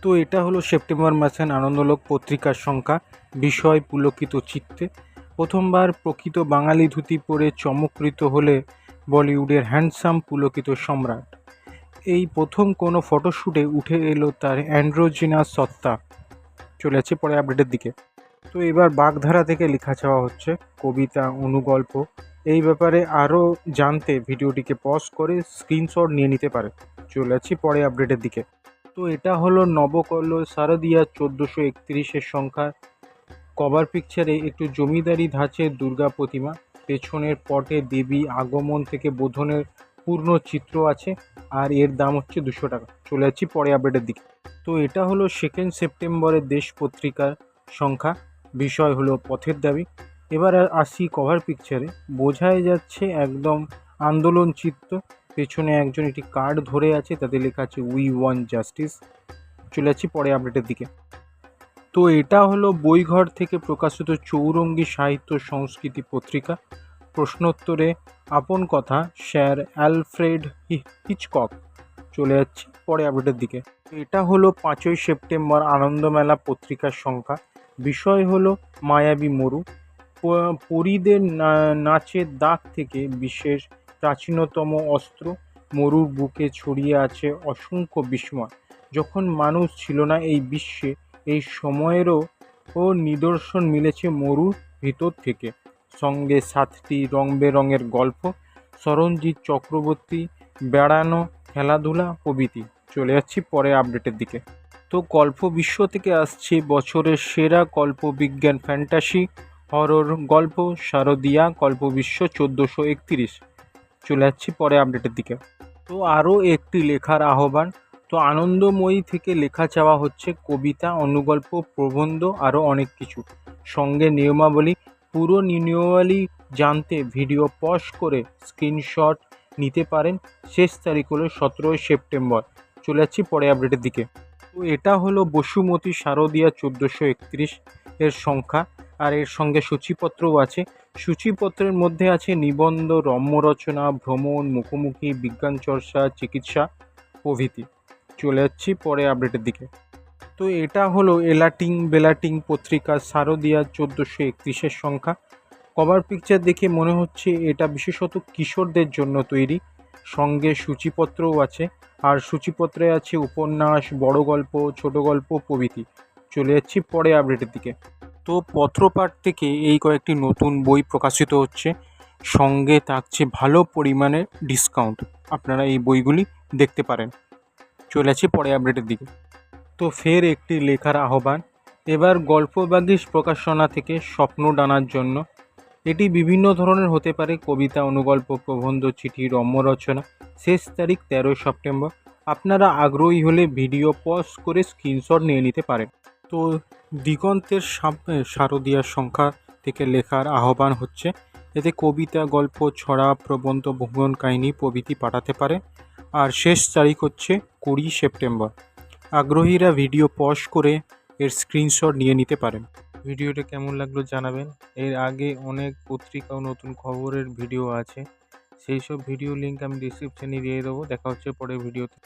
তো এটা হলো সেপ্টেম্বর মাসের আনন্দলোক পত্রিকার সংখ্যা। বিষয় পুলকিত চিত্তে। প্রথমবার প্রকৃত বাঙালি ধুতি পরে চমৎকৃত হলে বলিউডের হ্যান্ডসাম পুলকিত সম্রাট। এই প্রথম কোনো ফটোশ্যুটে উঠে এলো তার অ্যান্ড্রোজিনাস সত্তা। চলে যাচ্ছে পরে আপডেটের দিকে। তো এবার বাগধারা থেকে লেখা চাওয়া হচ্ছে কবিতা, অনুগল্প। এই ব্যাপারে আরও জানতে ভিডিওটিকে পজ করে স্ক্রিনশট নিয়ে নিতে পারে। চলে যাচ্ছি পরে আপডেটের দিকে। তো এটা হলো নবকল্য শারদিয়া 1431 সংখ্যা। কভার পিকচারে একটু জমিদারি ধাঁচের দুর্গা প্রতিমা, পেছনের পটে দেবী আগমন থেকে বোধনের পূর্ণ চিত্র আছে, আর এর দাম হচ্ছে 200 টাকা। চলে যাচ্ছি পরে আপডেটের দিকে। তো এটা হলো 2 সেপ্টেম্বরের দেশ পত্রিকার সংখ্যা। বিষয় হলো পথের দাবি। এবার আসি কভার পিকচারে, বোঝাই যাচ্ছে একদম আন্দোলন চিত্ত। পেছনে একজন একটি কার্ড ধরে আছে, তাতে লেখা আছে উই ওয়ান্ট জাস্টিস। চলে যাচ্ছি পরে আপডেটের দিকে। তো এটা হলো বইঘর থেকে প্রকাশিত চৌরঙ্গী সাহিত্য সংস্কৃতি পত্রিকা। প্রশ্নোত্তরে আপন কথা, স্যার অ্যালফ্রেড হিচকক। চলে যাচ্ছি পরে আপডেটের দিকে। এটা হলো 5 সেপ্টেম্বর আনন্দমেলা পত্রিকার সংখ্যা। বিষয় হলো মায়াবী মরু। পরীদের নাচের দাগ থেকে বিশেষ প্রাচীনতম অস্ত্র। মরুর বুকে ছড়িয়ে আছে অসংখ্য বিস্ময়। যখন মানুষ ছিল না এই বিশ্বে, এই সময়েরও নিদর্শন মিলেছে মরুর ভিতর থেকে। সঙ্গে 7টি রং বেরঙের গল্প, সরঞ্জিৎ চক্রবর্তী, বেড়ানো, খেলাধুলা প্রভৃতি। চলে যাচ্ছি পরে আপডেটের দিকে। তো গল্প বিশ্ব থেকে আসছে বছরের সেরা কল্পবিজ্ঞান ফ্যান্টাসি হরর গল্প শারদিয়া কল্পবিশ্ব 1431। চলে যাচ্ছি পরে আপডেটের দিকে। তো আরও একটি লেখার আহ্বান। তো আনন্দময়ী থেকে লেখা চাওয়া হচ্ছে কবিতা, অনুগল্প, প্রবন্ধ, আরও অনেক কিছু। সঙ্গে নিয়মাবলী। পুরো নিয়মাবলী জানতে ভিডিও পজ করে স্ক্রিনশট নিতে পারেন। শেষ তারিখ হলো 17 সেপ্টেম্বর। চলে যাচ্ছি পরে আপডেটের দিকে। তো এটা হলো বসুমতী শারদিয়া 1431 এর সংখ্যা, আর এর সঙ্গে সূচিপত্রও আছে। সূচিপত্রের মধ্যে আছে নিবন্ধ, রম্যরচনা, ভ্রমণ, মুখোমুখি, বিজ্ঞান চর্চা, চিকিৎসা প্রভৃতি। চলে যাচ্ছি পরে আপডেটের দিকে। তো এটা হলো এলাটিং বেলাটিং পত্রিকা শারদিয়া 1431 সংখ্যা। কভার পিকচার দেখে মনে হচ্ছে এটা বিশেষত কিশোরদের জন্য তৈরি। সঙ্গে সূচিপত্রও আছে, আর সূচিপত্রে আছে উপন্যাস, বড় গল্প, ছোট গল্প প্রভৃতি। চলে যাচ্ছি পরে আপডেটের দিকে। তো পত্রপাঠ থেকে এই কয়েকটি নতুন বই প্রকাশিত হচ্ছে, সঙ্গে থাকছে ভালো পরিমাণে ডিসকাউন্ট। আপনারা এই বইগুলি দেখতে পারেন। চলে যাচ্ছি পরে আপডেটের দিকে। তো ফের একটি লেখার আহ্বান। এবার গল্পবাগীশ প্রকাশনা থেকে স্বপ্ন ডানার জন্য। এটি বিভিন্ন ধরনের হতে পারে, কবিতা, অনুগল্প, প্রবন্ধ, চিঠি, রম্যরচনা। শেষ তারিখ 13 সেপ্টেম্বর। আপনারা আগ্রহী হলে ভিডিও পজ করে স্ক্রিনশট নিয়ে নিতে পারেন। তো দিগন্তের শারদিয়ার সংখ্যা থেকে লেখার আহ্বান হচ্ছে, এতে কবিতা, গল্প, ছড়া, প্রবন্ধ, ভ্রমণ কাহিনী প্রভৃতি পাঠাতে পারে। আর শেষ তারিখ হচ্ছে 20 সেপ্টেম্বর। আগ্রহীরা ভিডিও পজ করে এর স্ক্রিনশট নিয়ে নিতে পারেন। ভিডিওটা কেমন লাগলো জানাবেন। এর আগে অনেক পত্রিকা ও নতুন খবরের ভিডিও আছে, সেই সব ভিডিও লিঙ্ক আমি ডিসক্রিপশানে দিয়ে দেবো। দেখা হচ্ছে পরের ভিডিওতে।